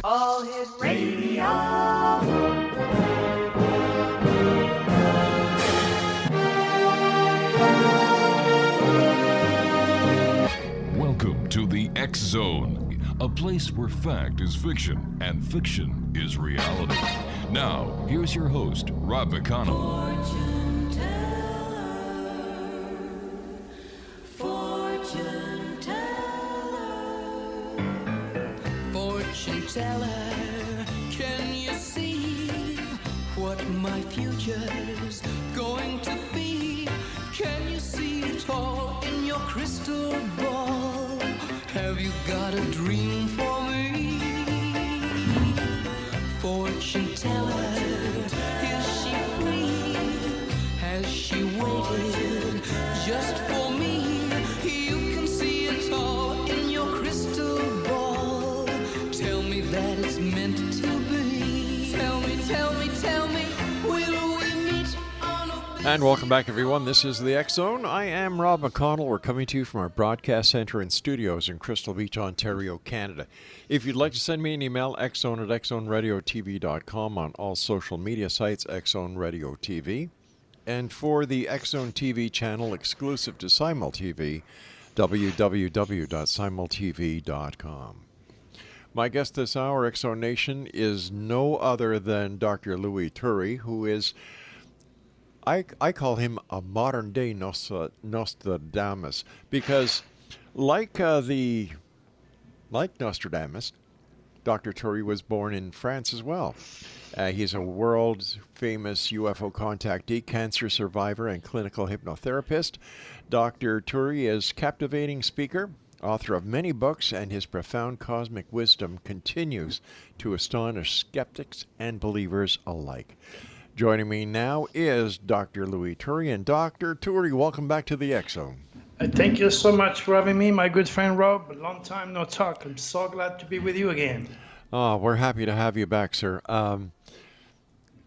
All Hit Radio. Welcome to the X Zone, a place where fact is fiction and fiction is reality. Now, here's your host, Rob McConnell. Fortune teller, can you see what my future's going to be? Can you see it all in your crystal ball? Have you got a dream for me? Fortune teller, is she free? Has she waited just for me? You can see it all in your crystal ball. Tell me that it's meant to be. Tell me, will we meet on a... And welcome back, everyone. This is the X Zone. I am Rob McConnell. We're coming to you from our broadcast center and studios in Crystal Beach, Ontario, Canada. If you'd like to send me an email, xzone@xzoneradiotv.com, on all social media sites, Xzone Radio TV. And for the Xzone TV channel exclusive to Simul TV, www.simultv.com. My guest this hour, Xzone Nation, is no other than Dr. Louis TURI, who is, I call him a modern-day Nostradamus, because like Nostradamus, Dr. TURI was born in France as well. He's a world-famous UFO contactee, cancer survivor, and clinical hypnotherapist. Dr. TURI is a captivating speaker, author of many books, and his profound cosmic wisdom continues to astonish skeptics and believers alike. Joining me now is Dr. Louis TURI. And Dr. TURI, welcome back to the X Zone. Thank you so much for having me, my good friend Rob. A long time no talk. I'm so glad to be with you again. Oh, we're happy to have you back, sir.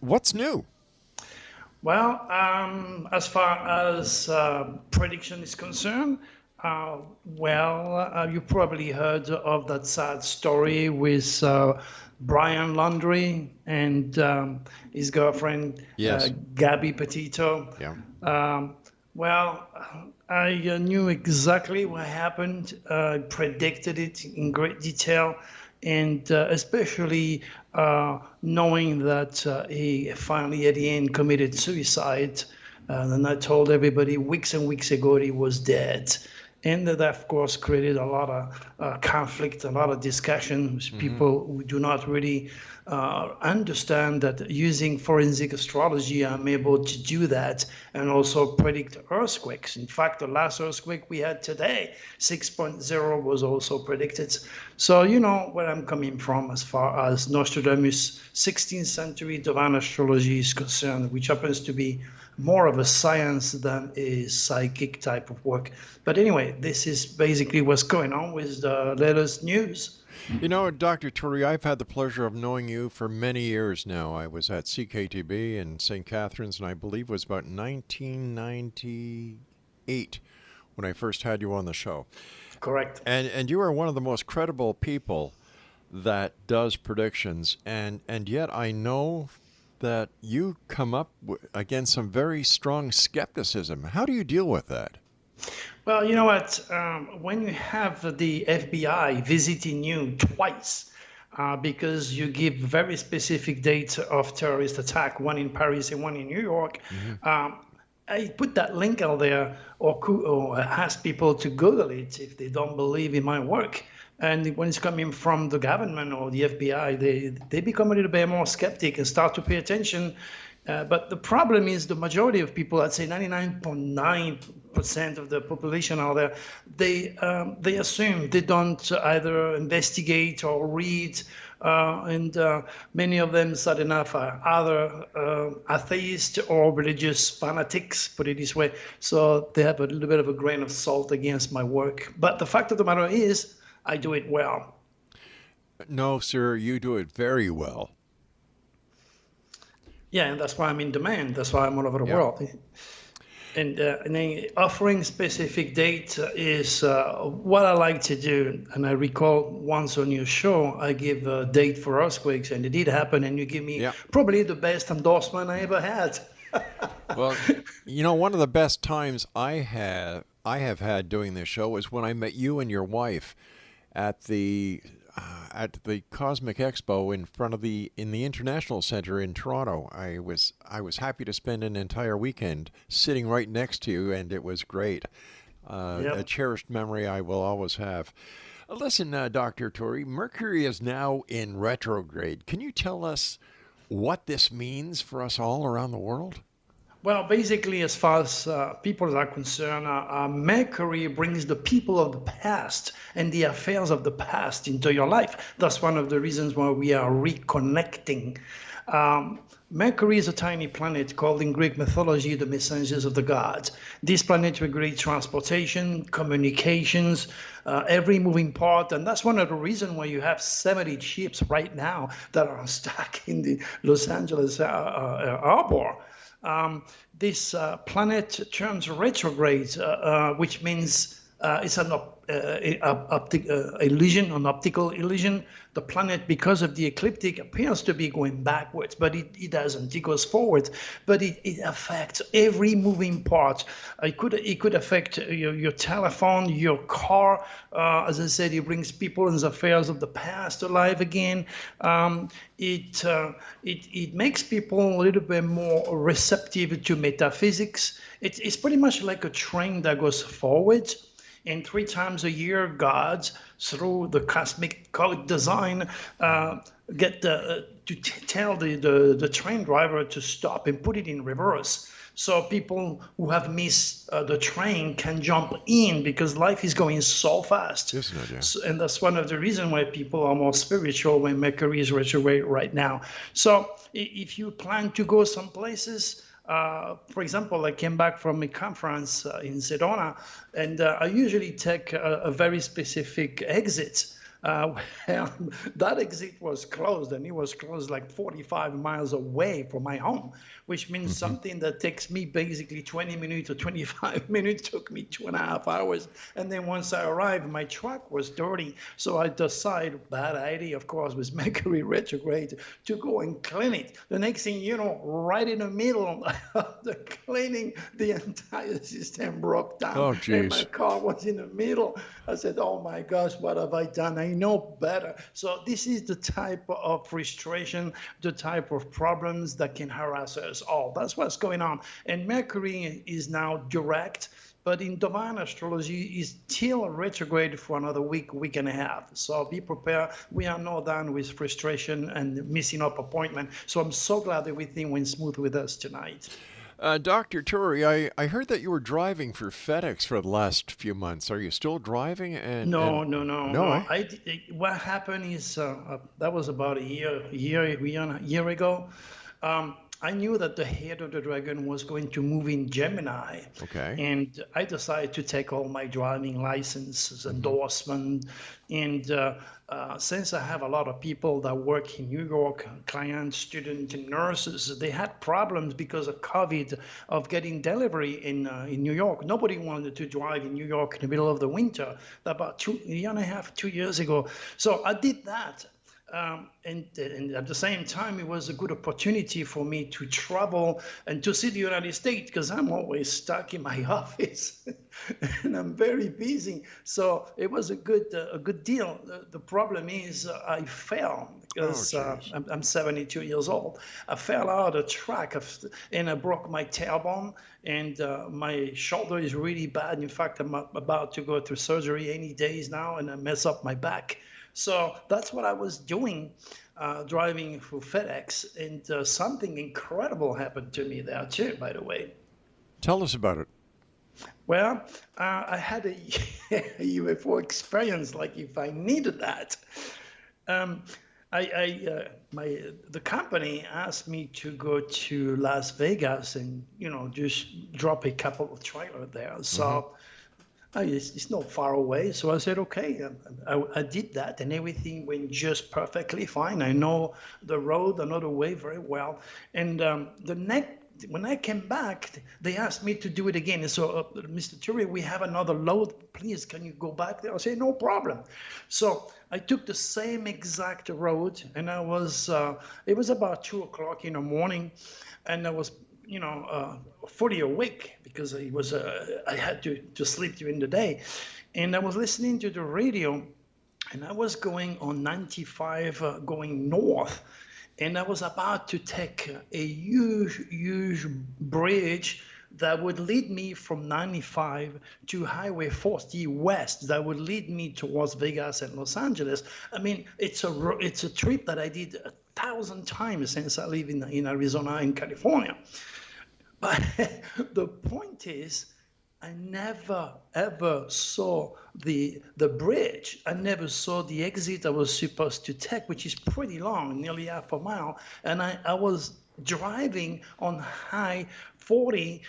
What's new? Well, as far as prediction is concerned, you probably heard of that sad story with Brian Laundrie and his girlfriend, Yes. Gabby Petito. Yeah. I knew exactly what happened, predicted it in great detail, and especially knowing that he finally at the end committed suicide. And I told everybody weeks and weeks ago he was dead. And that, of course, created a lot of conflict, a lot of discussion with people who do not really understand that using forensic astrology, I'm able to do that and also predict earthquakes. In fact, the last earthquake we had today, 6.0, was also predicted. So you know where I'm coming from as far as Nostradamus' 16th century divine astrology is concerned, which happens to be more of a science than a psychic type of work. But anyway, this is basically what's going on with the latest news. You know, Dr. TURI, I've had the pleasure of knowing you for many years now. I was at CKTB in St. Catharines, and I believe it was about 1998 when I first had you on the show. Correct. And you are one of the most credible people that does predictions, and yet I know that you come up against some very strong skepticism. How do you deal with that? Well, you know what? When you have the FBI visiting you twice because you give very specific dates of terrorist attack, one in Paris and one in New York, I put that link out there or ask people to Google it if they don't believe in my work. And when it's coming from the government or the FBI, they become a little bit more skeptic and start to pay attention. But the problem is the majority of people, I'd say 99.9% of the population out there, they assume, they don't either investigate or read, and many of them, sad enough, are either atheist or religious fanatics, put it this way. So they have a little bit of a grain of salt against my work. But the fact of the matter is, I do it well. No, sir, you do it very well. Yeah, and that's why I'm in demand. That's why I'm all over the world. And then offering specific dates is what I like to do. And I recall once on your show, I gave a date for earthquakes, and it did happen. And you give me Yeah. probably the best endorsement I ever had. Well, one of the best times I have had doing this show was when I met you and your wife at the Cosmic Expo in the International Center in Toronto. I was happy to spend an entire weekend sitting right next to you, and it was great. Yep. A cherished memory I will always have. Listen, Dr. TURI, Mercury is now in retrograde. Can you tell us what this means for us all around the world? Well, basically, as far as people are concerned, Mercury brings the people of the past and the affairs of the past into your life. That's one of the reasons why we are reconnecting. Mercury is a tiny planet called in Greek mythology the messengers of the gods. This planet regulates transportation, communications, every moving part, and that's one of the reasons why you have 70 ships right now that are stuck in the Los Angeles harbor. This planet turns retrograde, which means it's an optical illusion. The planet, because of the ecliptic, appears to be going backwards, but it doesn't. It goes forward, but it affects every moving part. It could affect your telephone, your car. As I said, it brings people and affairs of the past alive again. It makes people a little bit more receptive to metaphysics. It's pretty much like a train that goes forward. And 3 times a year, gods, through the cosmic code design, get to tell the train driver to stop and put it in reverse. So people who have missed the train can jump in because life is going so fast. Isn't it, yeah? And that's one of the reasons why people are more spiritual when Mercury is retrograde right now. So if you plan to go some places, for example, I came back from a conference in Sedona, and I usually take a very specific exit. That exit was closed, and it was closed like 45 miles away from my home, which means something that takes me basically 20 minutes or 25 minutes took me 2.5 hours. And then once I arrived, my truck was dirty. So I decided, bad idea, of course, with Mercury retrograde, to go and clean it. The next thing you know, right in the middle of the cleaning, the entire system broke down. Oh, and geez. my car was in the middle. I said, oh my gosh, what have I done? I know better. So this is the type of frustration, the type of problems that can harass us all. That's what's going on. And Mercury is now direct, but in divine astrology is still retrograde for another week and a half. So be prepared. We are not done with frustration and missing up appointment. So I'm so glad everything went smooth with us tonight. Dr. TURI, I heard that you were driving for FedEx for the last few months. Are you still driving? No. Eh? What happened is that was about a year ago. I knew that the head of the dragon was going to move in Gemini. Okay. And I decided to take all my driving licenses, endorsement, and since I have a lot of people that work in New York, clients, students, and nurses, they had problems because of COVID of getting delivery in New York. Nobody wanted to drive in New York in the middle of the winter, about 2 years ago. So I did that. And at the same time, it was a good opportunity for me to travel and to see the United States because I'm always stuck in my office and I'm very busy. So it was a good deal. The problem is I fell because I'm 72 years old. I fell out of the track and I broke my tailbone and my shoulder is really bad. In fact, I'm about to go through surgery any days now and I mess up my back. So that's what I was doing, driving for FedEx, and something incredible happened to me there too, by the way. Tell us about it. Well, I had a UFO experience, like if I needed that. The company asked me to go to Las Vegas and, just drop a couple of trailers there. So it's not far away. So I said, okay, I did that and everything went just perfectly fine. I know the road, I know the way very well. And the when I came back, they asked me to do it again. And so, Mr. TURI, we have another load. Please, can you go back there? I said, no problem. So I took the same exact road, and I was, it was about 2 o'clock in the morning, and I was, fully awake because I had to sleep during the day. And I was listening to the radio, and I was going on 95 going north. And I was about to take a huge bridge that would lead me from 95 to Highway 40 West, that would lead me towards Vegas and Los Angeles. I mean, it's a trip that I did 1,000 times since I live in Arizona and California. But the point is, I never ever saw the bridge. I never saw the exit I was supposed to take, which is pretty long, nearly half a mile. And I was driving on High 40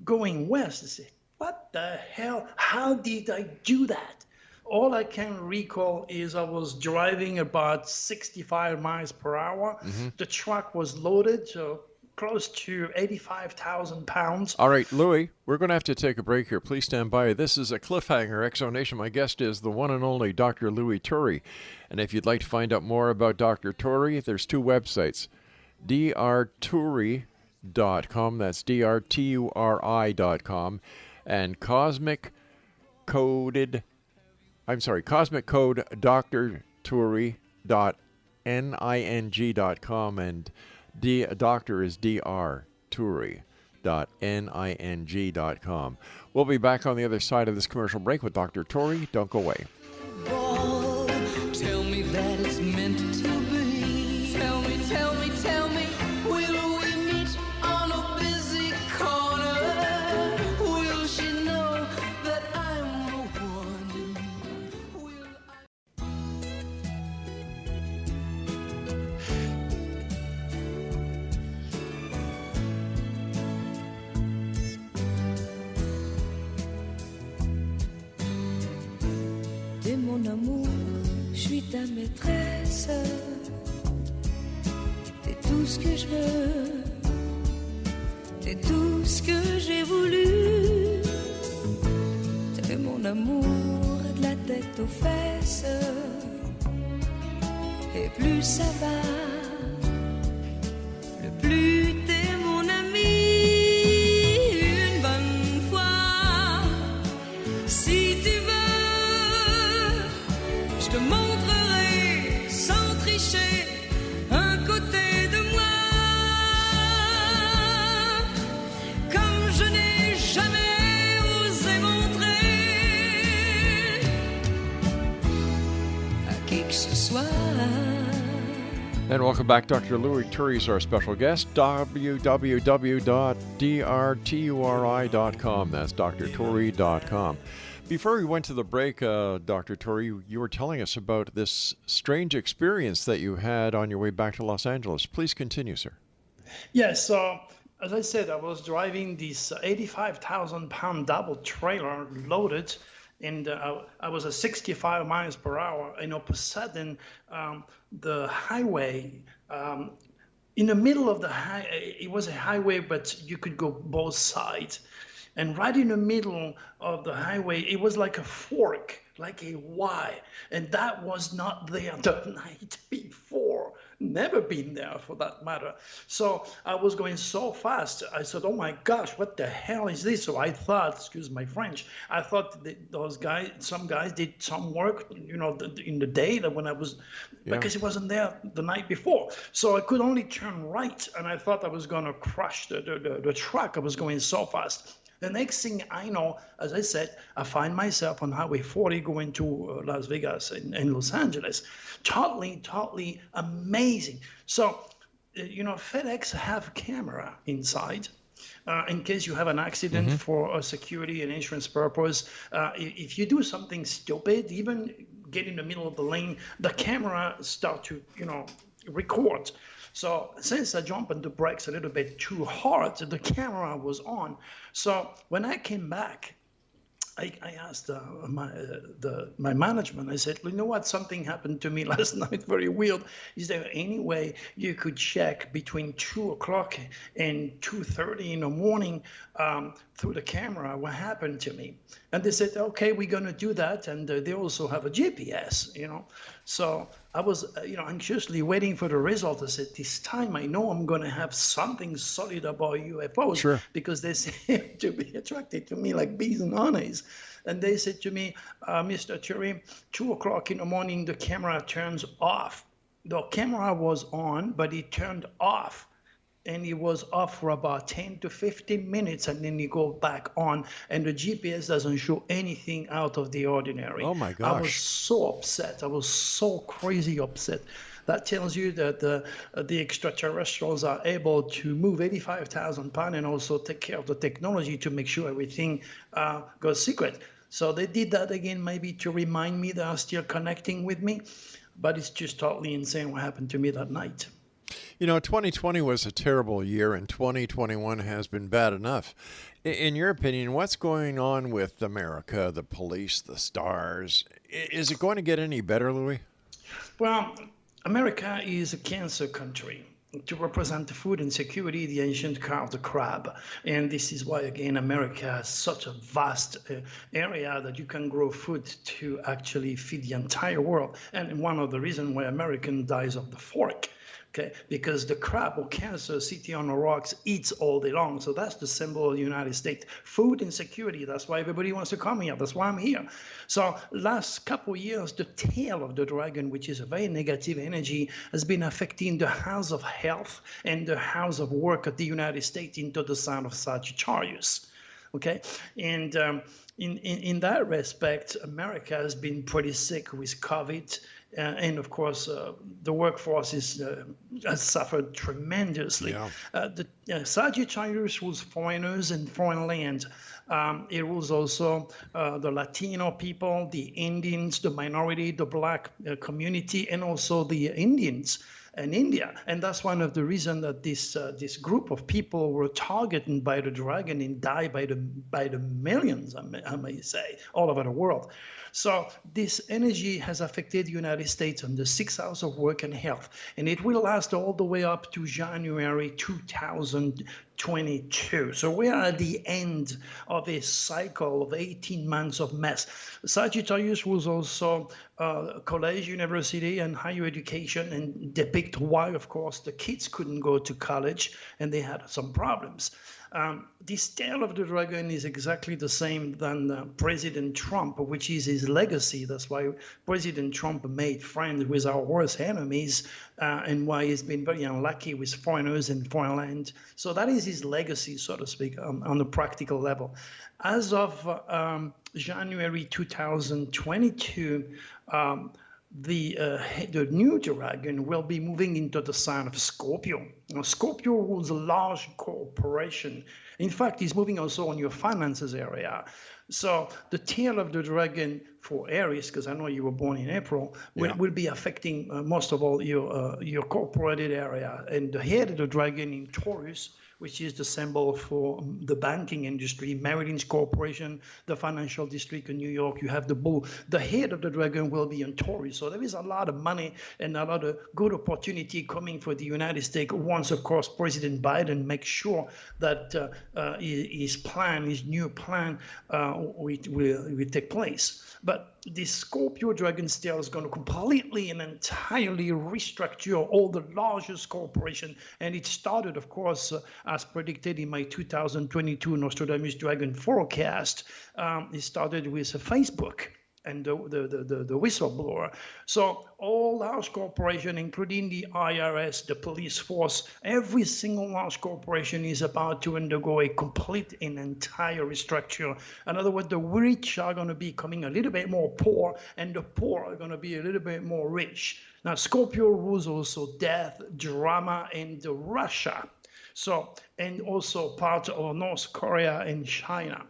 going west. I said, what the hell? How did I do that? All I can recall is I was driving about 65 miles per hour. Mm-hmm. The truck was loaded, so close to 85,000 pounds. All right, Louis, we're going to have to take a break here. Please stand by. This is a cliffhanger. Exonation. My guest is the one and only Dr. Louis TURI. And if you'd like to find out more about Dr. TURI, there's 2 websites. drturi.com, that's drturi.com, and cosmic code drturi.ning.com, and doctor is drturi.ning.com. We'll be back on the other side of this commercial break with Dr. TURI. Don't go away. Tell me that it's meant to be. Tell me, will we meet on a busy corner? Will she know that I'm the one? Will I... T'es mon amour, je suis ta maîtresse. T'es tout ce que je veux, t'es tout ce que j'ai voulu. T'es mon amour, de la tête aux fesses. Et plus ça va, le plus t'es mon ami. Une bonne fois, si tu veux, je te montrerai sans tricher un côté de moi comme je n'ai jamais osé montrer à qui que ce soit. And welcome back. Dr. Louis TURI is our special guest. www.drturi.com. That's drturi.com. Before we went to the break, Dr. TURI, you were telling us about this strange experience that you had on your way back to Los Angeles. Please continue, sir. Yes, so as I said, I was driving this 85,000-pound double trailer loaded, and I was at 65 miles per hour. And all of a sudden, the highway, in the middle of the it was a highway, but you could go both sides. And right in the middle of the highway, it was like a fork, like a Y. And that was not there the night before. Never been there for that matter. So I was going so fast. I said, oh my gosh, what the hell is this? So I thought, excuse my French, I thought that some guys did some work, in the day that when I was, because it wasn't there the night before. So I could only turn right. And I thought I was going to crush the truck. I was going so fast. The next thing I know, as I said, I find myself on Highway 40 going to Las Vegas and Los Angeles. Totally amazing. So, FedEx have a camera inside in case you have an accident for a security and insurance purpose. If you do something stupid, even get in the middle of the lane, the camera start to, record. So since I jumped on the brakes a little bit too hard, the camera was on. So when I came back, I asked my management. I said, you know what? Something happened to me last night. Very weird. Is there any way you could check between 2 o'clock and 2:30 in the morning through the camera what happened to me? And they said, okay, we're gonna do that. And they also have a GPS, So I was, anxiously waiting for the result. I said, this time I know I'm gonna have something solid about UFOs. Sure. Because they seem to be attracted to me like bees and honeys. And they said to me, Mr. TURI, 2 o'clock in the morning, the camera turns off. The camera was on, but it turned off. And it was off for about 10 to 15 minutes, and then you go back on, and the GPS doesn't show anything out of the ordinary. Oh, my I gosh. was so upset. I was so crazy upset. That tells you that the extraterrestrials are able to move 85,000 pounds and also take care of the technology to make sure everything goes secret. So they did that again, maybe to remind me they are still connecting with me, but it's just totally insane what happened to me that night. 2020 was a terrible year, and 2021 has been bad enough. In your opinion, what's going on with America, the police, the stars? Is it going to get any better, Louis? Well, America is a cancer country. To represent the food insecurity, the ancient car of the crab. And this is why, again, America has such a vast area that you can grow food to actually feed the entire world. And one of the reasons why American dies of the fork. Okay, because the crab or cancer sitting on the rocks eats all day long. So that's the symbol of the United States. Food insecurity, that's why everybody wants to come here. That's why I'm here. So last couple of years, the tail of the dragon, which is a very negative energy, has been affecting the house of health and the house of work of the United States into the sign of Sagittarius. Okay, and in that respect, America has been pretty sick with COVID. And of course, the workforce has suffered tremendously. Yeah. The Sagittarius rules foreigners and foreign land. It rules also the Latino people, the Indians, the minority, the black community, and also the Indians in India. And that's one of the reasons that this group of people were targeted by the dragon and died by the millions, I may say, all over the world. So this energy has affected the United States on the 6th house of work and health, and it will last all the way up to January 2022. So we are at the end of a cycle of 18 months of mess. Sagittarius was also college, university, and higher education, and depict why, of course, the kids couldn't go to college, and they had some problems. This tail of the dragon is exactly the same than President Trump, which is his legacy. That's why President Trump made friends with our worst enemies, and why he's been very unlucky with foreigners and foreign land. So that is his legacy, so to speak, on the practical level. As of January 2022, the new dragon will be moving into the sign of Scorpio. Now, Scorpio rules a large corporation. In fact, he's moving also on your finances area. So the tail of the dragon for Aries, because I know you were born in April, will be affecting most of all your corporated area. And the head of the dragon in Taurus, which is the symbol for the banking industry, Merrill Lynch Corporation, the financial district in New York, you have the bull. The head of the dragon will be in Taurus. So there is a lot of money and a lot of good opportunity coming for the United States once, of course, President Biden makes sure that his new plan will take place. But this Scorpio dragon's tail is going to completely and entirely restructure all the largest corporation. And it started, of course, as predicted in my 2022 Nostradamus Dragon forecast. It started with Facebook and the whistleblower. So all large corporations, including the IRS, the police force, every single large corporation is about to undergo a complete and entire restructure. In other words, the rich are going to be becoming a little bit more poor, and the poor are going to be a little bit more rich. Now, Scorpio rules also death, drama, and Russia. So, and also part of North Korea and China.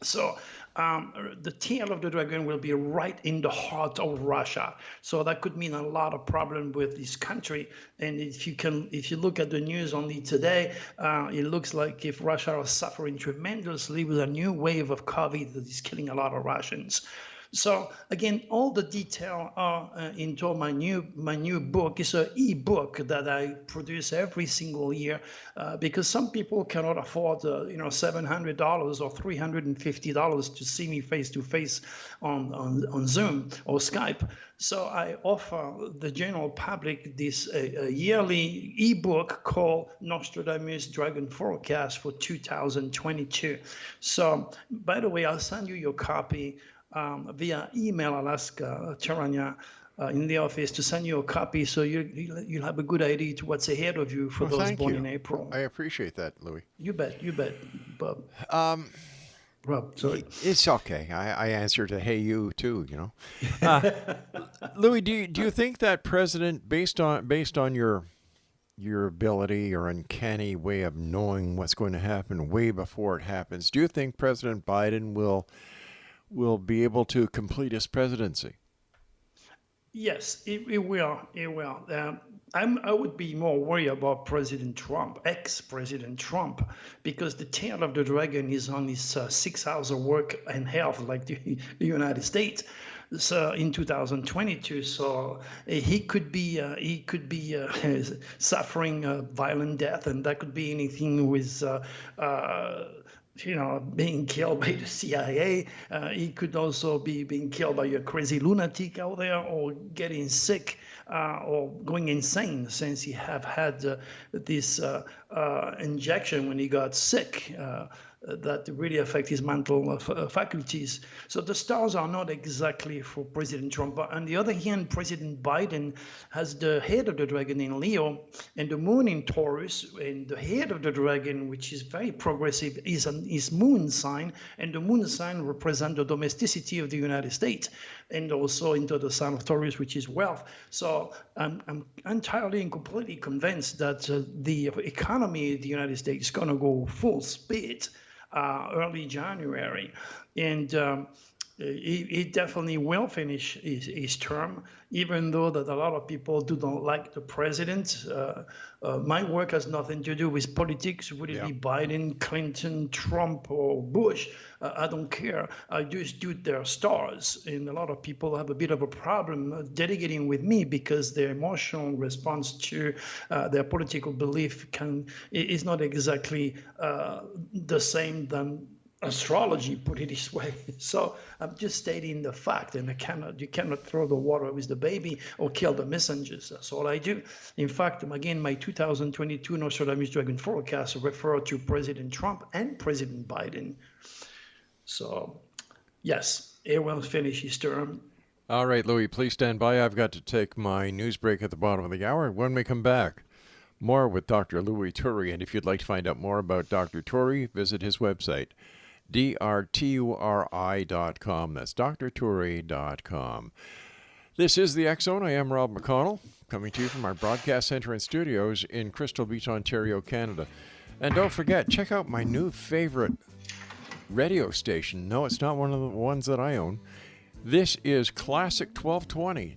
So the tail of the dragon will be right in the heart of Russia. So that could mean a lot of problem with this country. And if you look at the news only today, it looks like if Russia is suffering tremendously with a new wave of COVID that is killing a lot of Russians. So again, all the detail are into my new book. It's an e-book that I produce every single year because some people cannot afford $700 or $350 to see me face to face on Zoom or Skype. So I offer the general public this a yearly ebook called Nostradamus Dragon Forecast for 2022. So by the way, I'll send you your copy via email. I'll ask Charanya in the office to send you a copy so you'll have a good idea to what's ahead of you for Well, those thank born you. in April. I appreciate that, Louis. You bet, Bob. Rob, sorry. It's okay. I answer to "Hey, you" too. Louis, do you think that president, based on your ability, your uncanny way of knowing what's going to happen way before it happens, do you think President Biden will be able to complete his presidency? Yes, it will. It will. I would be more worried about President Trump, ex-President Trump, because the tail of the dragon is on his 6 hours of work and health, like the United States. So in 2022, so he could be suffering a violent death, and that could be anything with being killed by the CIA. He could also be being killed by a crazy lunatic out there, or getting sick, or going insane, since he have had this injection when he got sick. That really affect his mental faculties. So the stars are not exactly for President Trump. But on the other hand, President Biden has the head of the dragon in Leo and the moon in Taurus, and the head of the dragon, which is very progressive, is his moon sign, and the moon sign represents the domesticity of the United States, and also into the sign of Taurus, which is wealth. So I'm entirely and completely convinced that the economy of the United States is going to go full speed early January, and he definitely will finish his term, even though that a lot of people don't like the president. My work has nothing to do with politics. Would it be Biden, Clinton, Trump, or Bush? I don't care. I just do their stars. And a lot of people have a bit of a problem delegating with me because their emotional response to their political belief is not exactly the same than astrology, put it this way. So I'm just stating the fact, and you cannot throw the water with the baby or kill the messengers. That's all I do. In fact, again, my 2022 Nostradamus Dragon Forecast refer to President Trump and President Biden. So yes, he will finish his term. All right, Louis, please stand by. I've got to take my news break at the bottom of the hour. When we come back, more with Dr. Louis TURI. And if you'd like to find out more about Dr. TURI, visit his website, drturi.com. That's drturi.com. This is the X Zone. I am Rob McConnell, coming to you from our broadcast center and studios in Crystal Beach, Ontario, Canada. And don't forget, check out my new favorite radio station. No, it's not one of the ones that I own. This is Classic 1220.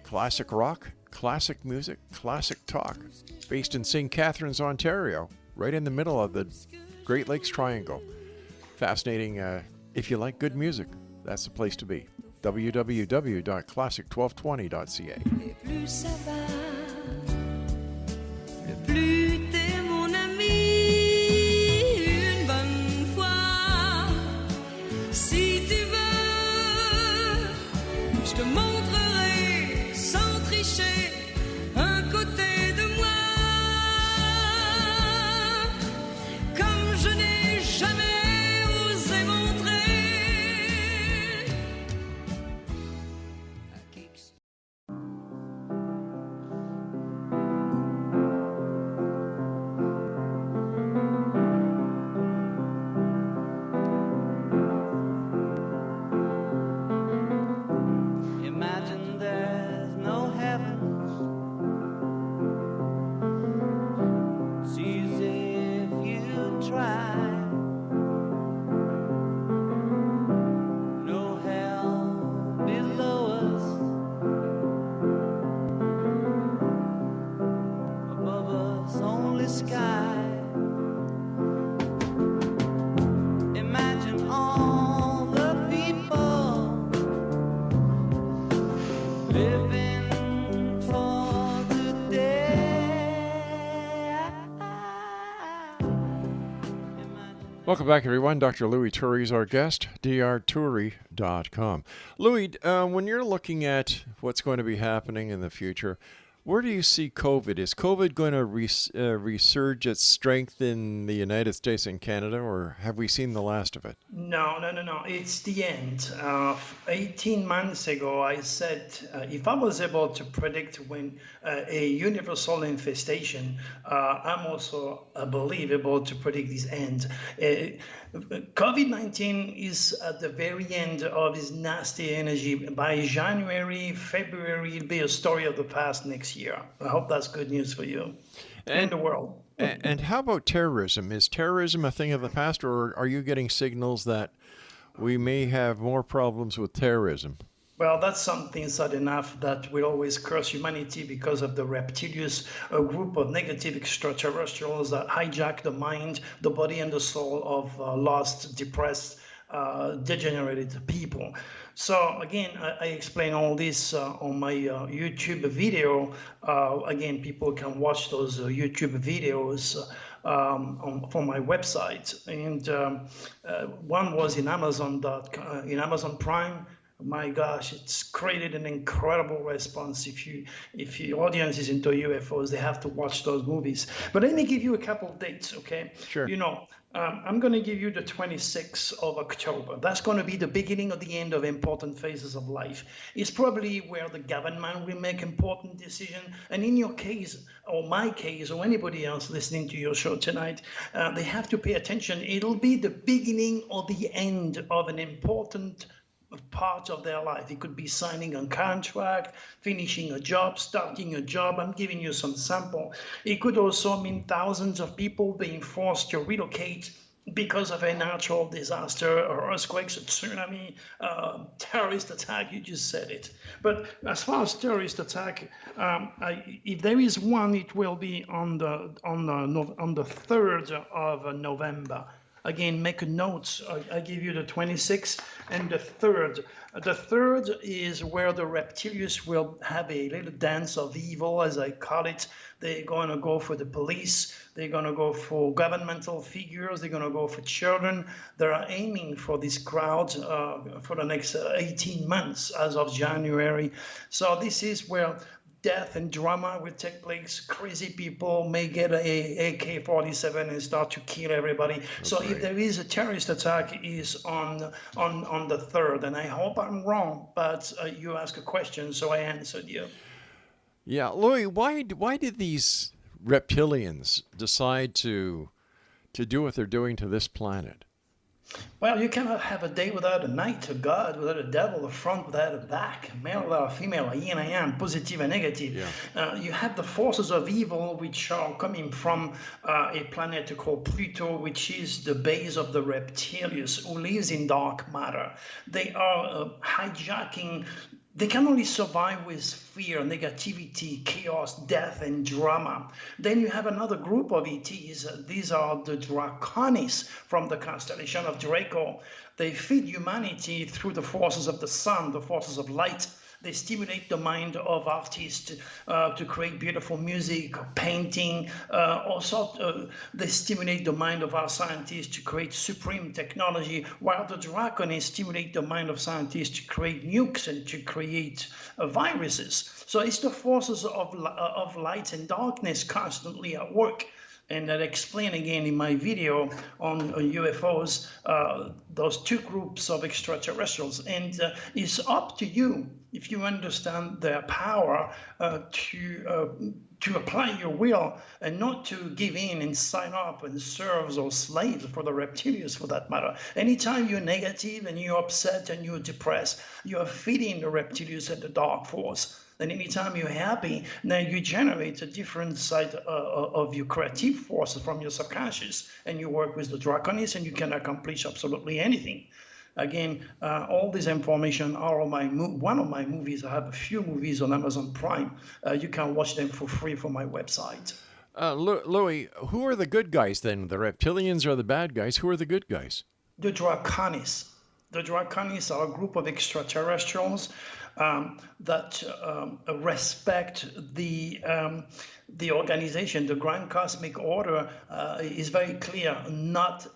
Classic rock, classic music, classic talk. Based in St. Catharines, Ontario, right in the middle of the Great Lakes Triangle. Fascinating. If you like good music, that's the place to be. www.classic1220.ca. Et plus ça va, le plus t'es mon ami. Une bonne fois, si tu veux, je te montrerai sans tricher un côté de moi comme je n'ai jamais osé montrer à qui que ce Imagine there's no heaven living for today. Welcome back, everyone. Dr. Louis Turi is our guest, drturi.com. Louis, when you're looking at what's going to be happening in the future, where do you see COVID? Is COVID going to resurge its strength in the United States and Canada, or have we seen the last of it? No. It's the end. 18 months ago, I said if I was able to predict when a universal infestation, I'm also, I believe, able to predict this end. COVID-19 is at the very end of its nasty energy. By January, February, it'll be a story of the past next year. I hope that's good news for you and the world. And how about terrorism? Is terrorism a thing of the past, or are you getting signals that we may have more problems with terrorism? Well, that's something sad enough that will always curse humanity because of the reptilians, a group of negative extraterrestrials that hijack the mind, the body, and the soul of lost, depressed, degenerated people. So again, I explain all this on my YouTube video. Again, people can watch those YouTube videos from my website. And one was in Amazon Prime. My gosh, it's created an incredible response. If your audience is into UFOs, they have to watch those movies. But let me give you a couple of dates, okay? Sure. I'm going to give you the 26th of October. That's going to be the beginning of the end of important phases of life. It's probably where the government will make important decisions. And in your case, or my case, or anybody else listening to your show tonight, they have to pay attention. It'll be the beginning or the end of an important part of their life. It could be signing a contract, finishing a job, starting a job. I'm giving you some sample. It could also mean thousands of people being forced to relocate because of a natural disaster, or earthquakes, a tsunami, terrorist attack. You just said it. But as far as terrorist attack, if there is one, it will be on the 3rd of November. Again, make a note. I give you the 26th and the 3rd. The 3rd is where the reptilians will have a little dance of evil, as I call it. They're going to go for the police. They're going to go for governmental figures. They're going to go for children. They're aiming for this crowd for the next 18 months as of January. So this is where death and drama will take place. Crazy people may get a AK-47 and start to kill everybody. Okay. So if there is a terrorist attack, is on the 3rd, and I hope I'm wrong, but you asked a question, so I answered you. Yeah, Louis, why did these reptilians decide to do what they're doing to this planet? Well, you cannot have a day without a night, a God without a devil, a front without a back, a male without a female, a yin and yang, positive and negative. Yeah. You have the forces of evil which are coming from a planet called Pluto, which is the base of the reptilians who lives in dark matter. They are hijacking. They can only survive with fear, negativity, chaos, death, and drama. Then you have another group of ETs. These are the Draconis from the constellation of Draco. They feed humanity through the forces of the sun, the forces of light. They stimulate the mind of artists to create beautiful music, painting. Also, they stimulate the mind of our scientists to create supreme technology, while the Draconists stimulate the mind of scientists to create nukes and to create viruses. So it's the forces of light and darkness constantly at work. And I'll explain again in my video on UFOs, those two groups of extraterrestrials. And it's up to you, if you understand their power, to apply your will and not to give in and sign up and serve or slave for the reptilians, for that matter. Anytime you're negative and you're upset and you're depressed, you're feeding the reptilians and the dark force. And anytime you're happy, then you generate a different side of your creative force from your subconscious, and you work with the Draconis, and you can accomplish absolutely anything. Again, all this information are on one of my movies. I have a few movies on Amazon Prime. You can watch them for free from my website. Louis, who are the good guys then? The reptilians are the bad guys. Who are the good guys? The Draconis. The Draconis are a group of extraterrestrials that respect the organization. The Grand Cosmic Order is very clear. Not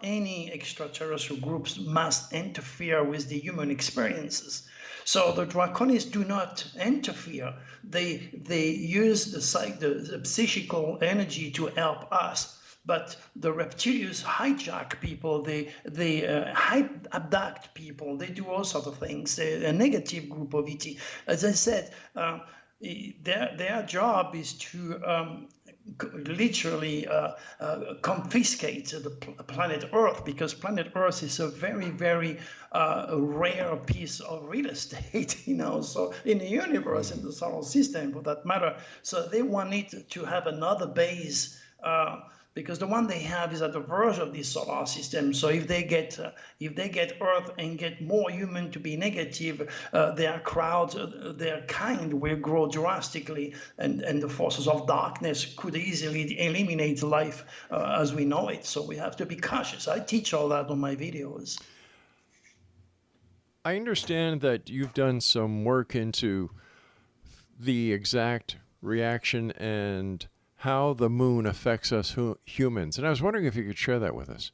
any extraterrestrial groups must interfere with the human experiences. So the Draconis do not interfere. They use the psychical energy to help us. But the reptilians hijack people, they abduct people, they do all sorts of things. They're a negative group of ET. As I said, their job is to literally confiscate the planet Earth, because planet Earth is a very, very rare piece of real estate, so in the universe, in the solar system for that matter. So they want it to have another base, because the one they have is at the verge of this solar system. So if they get Earth and get more human to be negative, their crowd, their kind will grow drastically, and the forces of darkness could easily eliminate life as we know it. So we have to be cautious. I teach all that on my videos. I understand that you've done some work into the exact reaction and how the moon affects us humans. And I was wondering if you could share that with us.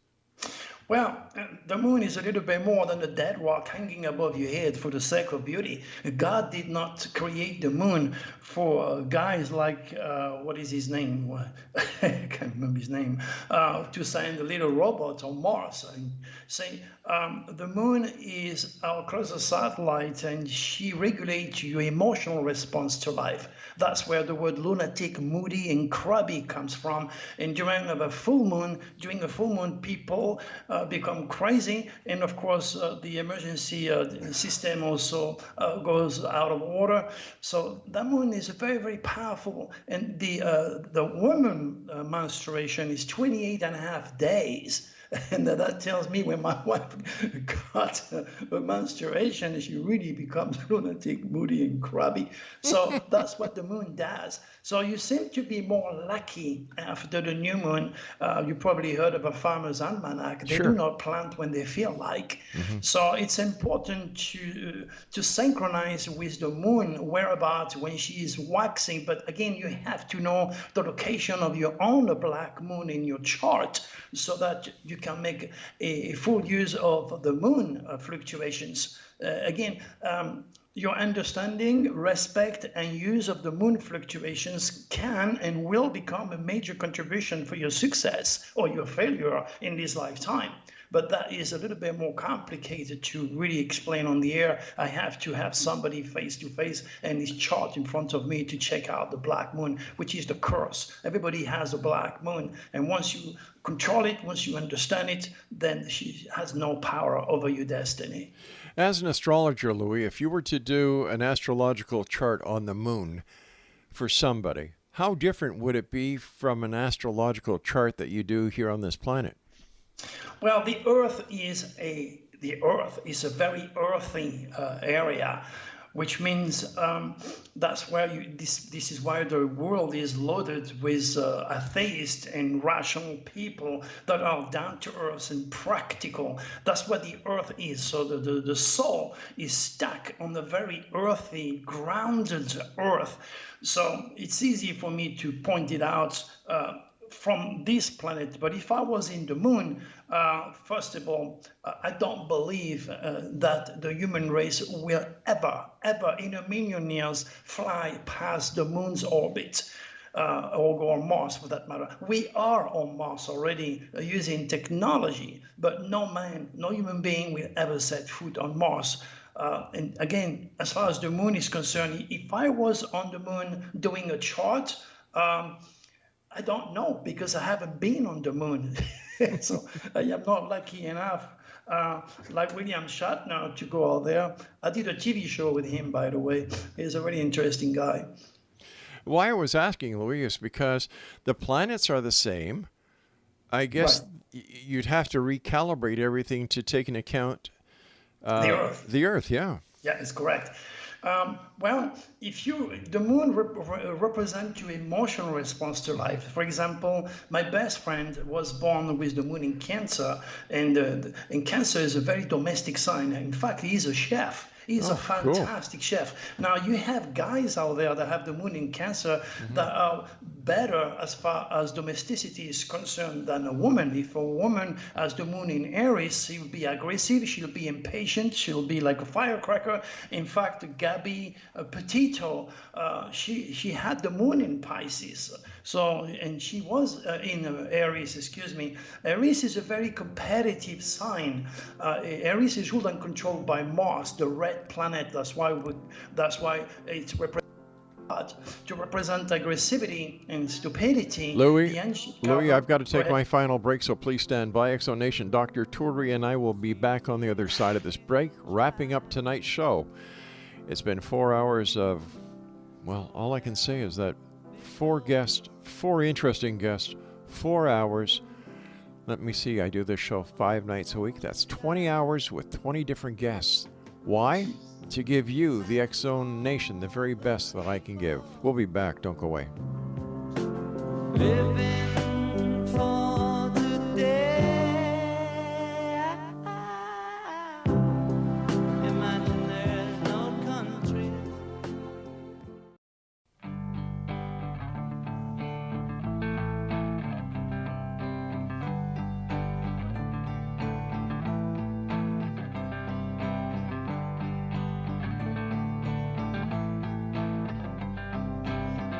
Well, the moon is a little bit more than a dead rock hanging above your head for the sake of beauty. God did not create the moon for guys like, what is his name? I can't remember his name. To send a little robot on Mars. The moon is our closest satellite, and she regulates your emotional response to life. That's where the word lunatic, moody, and crabby comes from. And during a full moon, people become crazy. And of course, the emergency system also goes out of order. So the moon is very, very powerful. And the woman menstruation is 28 and a half days. And that tells me when my wife got a menstruation, she really becomes lunatic, moody, and crabby. So that's what the moon does. So you seem to be more lucky after the new moon. You probably heard of a farmer's almanac. They do not plant when they feel like. Mm-hmm. So it's important to synchronize with the moon whereabouts when she is waxing. But again, you have to know the location of your own black moon in your chart so that you can make a full use of the moon fluctuations. Your understanding, respect, and use of the moon fluctuations can and will become a major contribution for your success or your failure in this lifetime. But that is a little bit more complicated to really explain on the air. I have to have somebody face to face and this chart in front of me to check out the black moon, which is the curse. Everybody has a black moon. And once you control it, once you understand it, then she has no power over your destiny. As an astrologer, Louis, if you were to do an astrological chart on the moon for somebody, how different would it be from an astrological chart that you do here on this planet? Well, the Earth is a very earthy area, which means that's where this is why the world is loaded with atheists and rational people that are down to earth and practical. That's what the Earth is. So the soul is stuck on the very earthy, grounded Earth. So it's easy for me to point it out from this planet. But if I was in the moon, first of all, I don't believe that the human race will ever in a million years fly past the moon's orbit. Or go on Mars for that matter. We are on Mars already using technology, but no human being will ever set foot on Mars. And again, as far as the moon is concerned, if I was on the moon doing a chart, I don't know, because I haven't been on the moon. So I am not lucky enough, like William Shatner, to go out there. I did a TV show with him, by the way. He's a really interesting guy. Why I was asking, Louis, is because the planets are the same. I guess you'd have to recalibrate everything to take into account the Earth. The Earth, yeah. Yeah, it's correct. Well, if the moon represents your emotional response to life. For example, my best friend was born with the moon in Cancer, and Cancer is a very domestic sign. In fact, he's a chef. He's a Cool. fantastic chef. Now, you have guys out there that have the moon in Cancer that are better as far as domesticity is concerned than a woman. If a woman has the moon in Aries, she'll be aggressive, she'll be impatient, she'll be like a firecracker. In fact, Gabby Petito, she had the moon in Pisces. So, and she was in Aries, excuse me. Aries is a very competitive sign. Aries is ruled and controlled by Mars, the red planet. That's why it's represented to represent aggressivity and stupidity. Louis, I've got to Go take ahead. my final break, so please stand by. Exonation, Dr. TURI and I will be back on the other side of this break, wrapping up tonight's show. It's been 4 hours of, well, all I can say is that 4 interesting guests, 4 hours. Let me see, I do this show 5 nights a week. That's 20 hours with 20 different guests. Why? To give you, the X Zone Nation, the very best that I can give. We'll be back. Don't go away. Living for today. Imagine there's no country.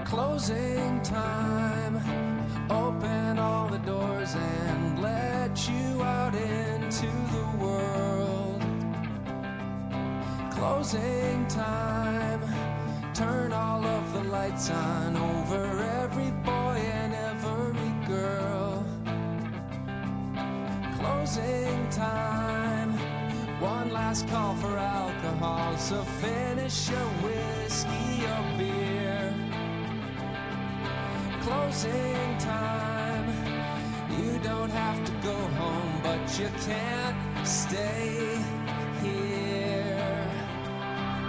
Closing time. Open all the doors and let you out into the world. Closing time. Turn all of the lights on over every boy and every girl. Closing time. One last call for alcohol, so finish your whiskey or beer. Closing time. You don't have to go home, but you can't stay here.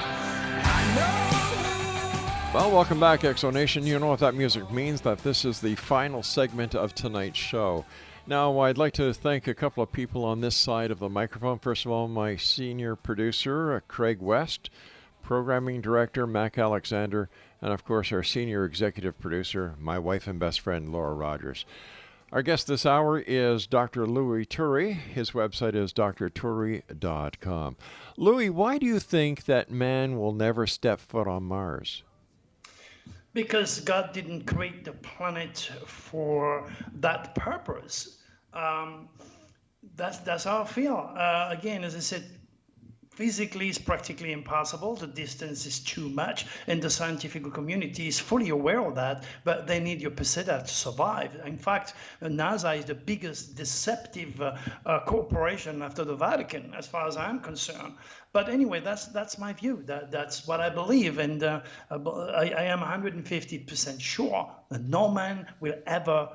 I know. Well, welcome back, Exonation. You know what that music means, that this is the final segment of tonight's show. Now, I'd like to thank a couple of people on this side of the microphone. First of all, my senior producer, Craig West, programming director, Mac Alexander, and of course, our senior executive producer, my wife and best friend, Laura Rogers. Our guest this hour is Dr. Louis TURI. His website is drturi.com. Louis, why do you think that man will never step foot on Mars? Because God didn't create the planet for that purpose. That's how I feel. Again, as I said, physically, it's practically impossible. The distance is too much, and the scientific community is fully aware of that, but they need your peseta to survive. In fact, NASA is the biggest deceptive corporation after the Vatican, as far as I'm concerned. But anyway, that's my view. That's what I believe, and I am 150% sure that no man will ever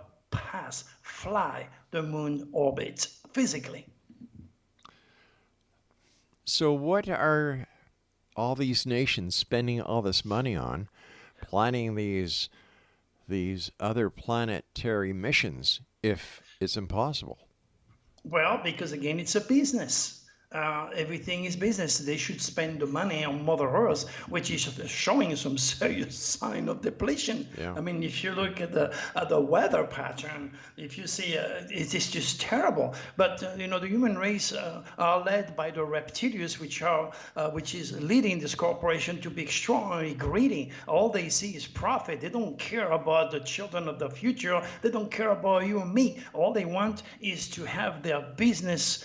fly the moon orbit physically. So what are all these nations spending all this money on, planning these other planetary missions, if it's impossible? Well, because again, it's a business. Everything is business. They should spend the money on Mother Earth, which is showing some serious sign of depletion. Yeah. I mean, if you look at the weather pattern, if you see, it is just terrible. But the human race are led by the reptilians, which is leading this corporation to be extraordinarily greedy. All they see is profit. They don't care about the children of the future. They don't care about you and me. All they want is to have their business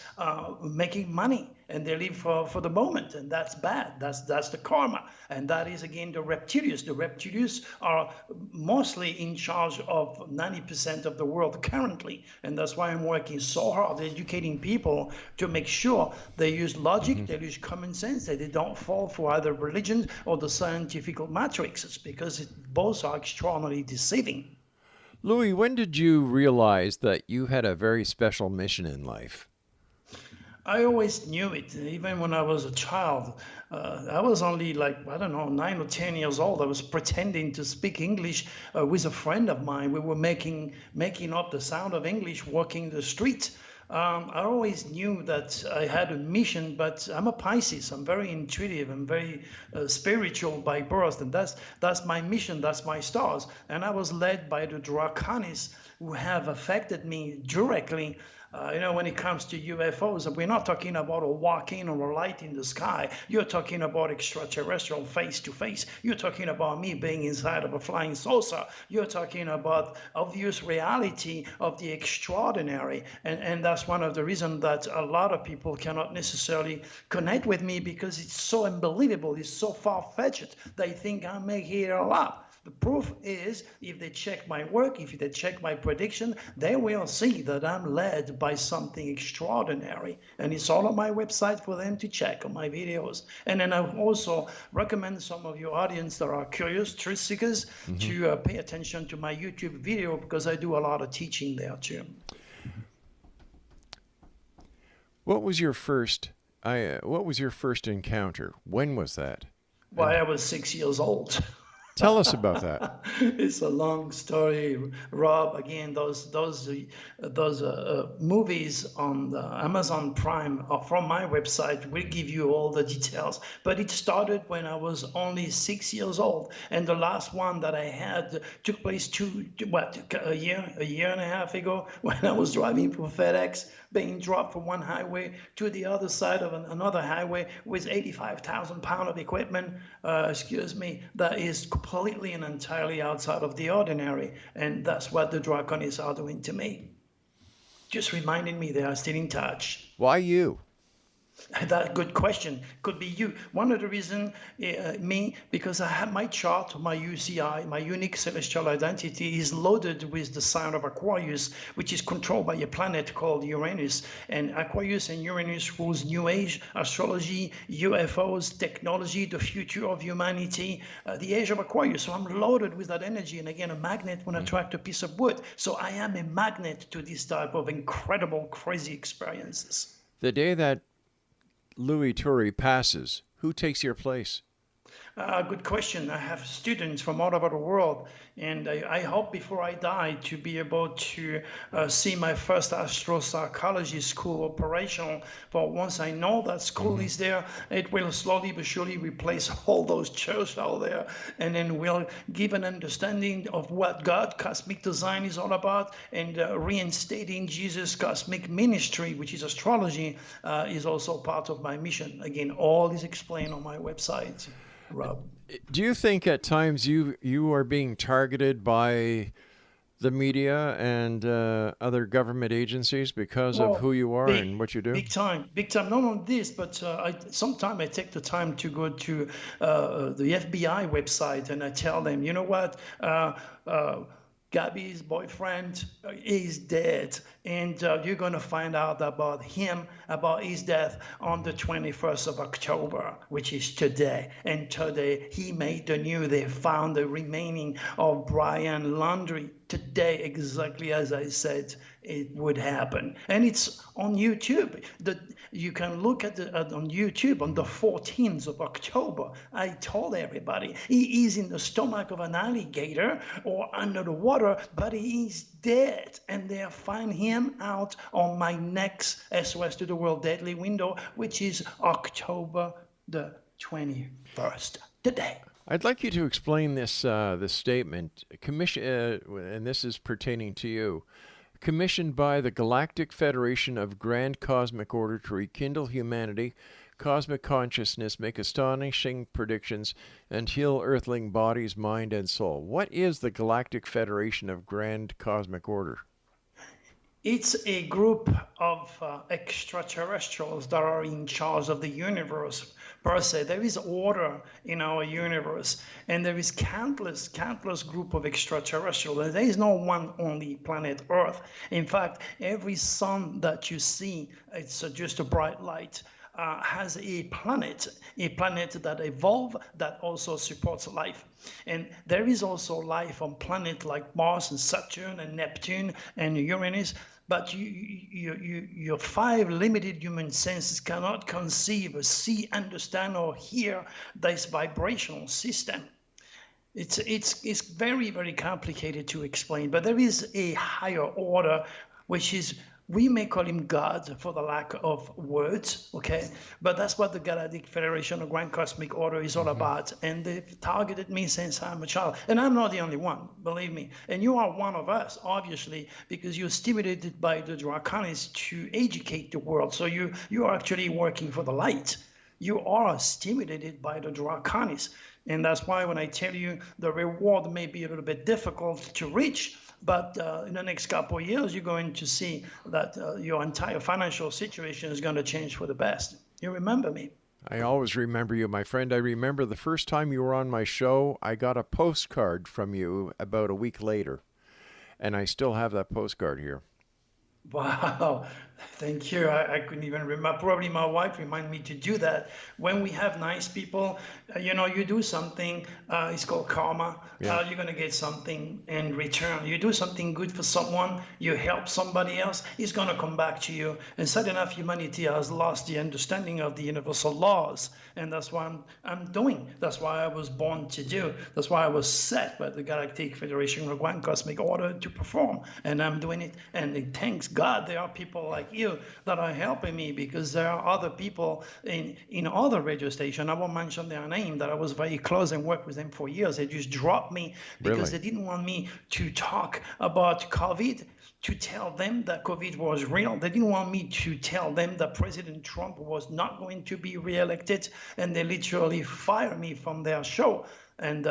making money. And they live for the moment, and that's bad. That's the karma, and that is again the reptilians. The reptilians are mostly in charge of 90% of the world currently, and that's why I'm working so hard educating people to make sure they use logic, they use common sense, that they don't fall for either religion or the scientific matrices, because both are extraordinarily deceiving. Louis, when did you realize that you had a very special mission in life? I always knew it, even when I was a child. I was only like, I don't know, 9 or 10 years old. I was pretending to speak English with a friend of mine. We were making up the sound of English walking the street. I always knew that I had a mission, but I'm a Pisces. I'm very intuitive. I'm very spiritual by birth, and that's my mission. That's my stars. And I was led by the Draconis, who have affected me directly. When it comes to UFOs, we're not talking about a walk-in or a light in the sky. You're talking about extraterrestrial face-to-face. You're talking about me being inside of a flying saucer. You're talking about obvious reality of the extraordinary. And that's one of the reasons that a lot of people cannot necessarily connect with me, because it's so unbelievable. It's so far-fetched. They think I make it all up. The proof is, if they check my work, if they check my prediction, they will see that I'm led by something extraordinary. And it's all on my website for them to check on my videos. And then I also recommend some of your audience that are curious, truth seekers, to pay attention to my YouTube video, because I do a lot of teaching there too. What was your first encounter? When was that? Well, I was 6 years old. Tell us about that. It's a long story, Rob. Again, those movies on the Amazon Prime are from my website. We'll give you all the details. But it started when I was only 6 years old, and the last one that I had took place a year and a half ago, when I was driving for FedEx, being dropped from one highway to the other side of another highway with 85,000 pounds of equipment. That is completely and entirely outside of the ordinary, and that's what the Draconis are doing to me. Just reminding me they are still in touch. Why you? That good question. Could be you. One of the reasons, me, because I have my chart, my UCI, my unique celestial identity is loaded with the sign of Aquarius, which is controlled by a planet called Uranus. And Aquarius and Uranus rules New Age, astrology, UFOs, technology, the future of humanity, the age of Aquarius. So I'm loaded with that energy. And again, a magnet when I attract a piece of wood. So I am a magnet to this type of incredible, crazy experiences. The day that Louis TURI passes, who takes your place? Good question. I have students from all over the world, and I hope before I die to be able to see my first astropsychology school operational. But once I know that school is there, it will slowly but surely replace all those churches out there, and then will give an understanding of what God, cosmic design is all about, and reinstating Jesus' cosmic ministry, which is astrology, is also part of my mission. Again, all is explained on my website. Rob. Do you think at times you are being targeted by the media and other government agencies because of who you are and what you do? Big time. Not on this, but sometimes I take the time to go to the FBI website, and I tell them, you know what? Gabby's boyfriend is dead, and you're going to find out about his death on the 21st of October, which is today. And today he made the news. They found the remaining of Brian Laundrie today, exactly as I said it would happen. And it's on YouTube. You can look at it on YouTube on the 14th of October. I told everybody he is in the stomach of an alligator or under the water, but he is dead. And they'll find him out on my next SOS to the World Deadly window, which is October the 21st, today. I'd like you to explain this statement. And this is pertaining to you. Commissioned by the Galactic Federation of Grand Cosmic Order to rekindle humanity, cosmic consciousness, make astonishing predictions, and heal earthling bodies, mind, and soul. What is the Galactic Federation of Grand Cosmic Order? It's a group of extraterrestrials that are in charge of the universe per se. There is order in our universe, and there is countless group of extraterrestrials. There is no one only planet Earth. In fact, every sun that you see, it's just a bright light. Has a planet that evolved, that also supports life. And there is also life on planets like Mars and Saturn and Neptune and Uranus. but your five limited human senses cannot conceive, or see, understand, or hear this vibrational system. It's very, very complicated to explain, but there is a higher order, which is, we may call him God for the lack of words, okay? But that's what the Galactic Federation of Grand Cosmic Order is all about. And they've targeted me since I'm a child. And I'm not the only one, believe me. And you are one of us, obviously, because you're stimulated by the Draconis to educate the world. So you are actually working for the light. You are stimulated by the Draconis. And that's why when I tell you the reward may be a little bit difficult to reach, but in the next couple of years, you're going to see that your entire financial situation is going to change for the best. You remember me? I always remember you, my friend. I remember the first time you were on my show, I got a postcard from you about a week later, and I still have that postcard here. Wow, thank you. I couldn't even remember. Probably my wife reminded me to do that. When we have nice people, you do something, it's called karma. Yeah. You're going to get something in return. You do something good for someone, you help somebody else, it's going to come back to you. And suddenly enough, humanity has lost the understanding of the universal laws. And that's what I'm doing. That's why I was born to do. That's why I was set by the Galactic Federation of Grand Cosmic Order to perform. And I'm doing it. And thanks God there are people like you that are helping me, because there are other people in other radio stations. I won't mention their name, that I was very close and worked with them for years. They just dropped me because they didn't want me to talk about COVID, to tell them that COVID was real. They didn't want me to tell them that President Trump was not going to be reelected, and they literally fired me from their show. And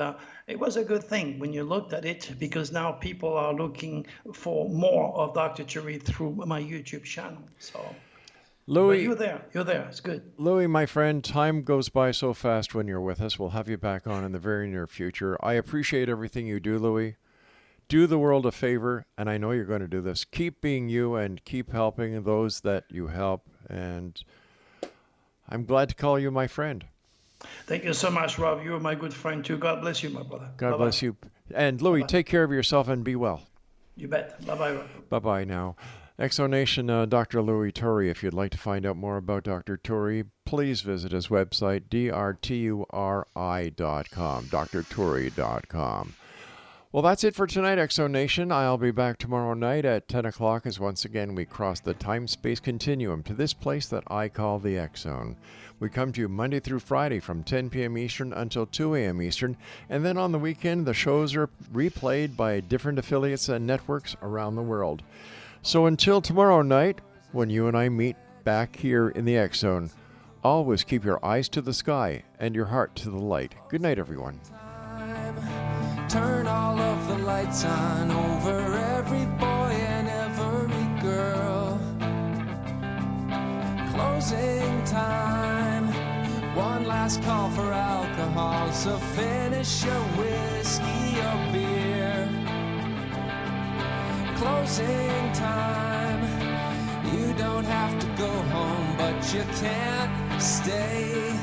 it was a good thing when you looked at it, because now people are looking for more of Dr. TURI through my YouTube channel. So, Louis, you're there. It's good. Louis, my friend, time goes by so fast when you're with us. We'll have you back on in the very near future. I appreciate everything you do, Louis. Do the world a favor, and I know you're going to do this. Keep being you and keep helping those that you help. And I'm glad to call you my friend. Thank you so much, Rob. You're my good friend, too. God bless you, my brother. God bless you. And Louis, take care of yourself and be well. You bet. Bye-bye, Rob. Bye-bye now. Exonation, Dr. Louis TURI. If you'd like to find out more about Dr. TURI, please visit his website, drturi.com, drturi.com. Well, that's it for tonight, Exonation. I'll be back tomorrow night at 10 o'clock as once again we cross the time-space continuum to this place that I call the X-Zone. We come to you Monday through Friday from 10 p.m. Eastern until 2 a.m. Eastern, and then on the weekend the shows are replayed by different affiliates and networks around the world. So until tomorrow night, when you and I meet back here in the X-Zone, always keep your eyes to the sky and your heart to the light. Good night, everyone. Turn all of the lights on over every boy and every girl. Closing time. One last call for alcohol, so finish your whiskey or beer. Closing time. You don't have to go home, but you can't stay.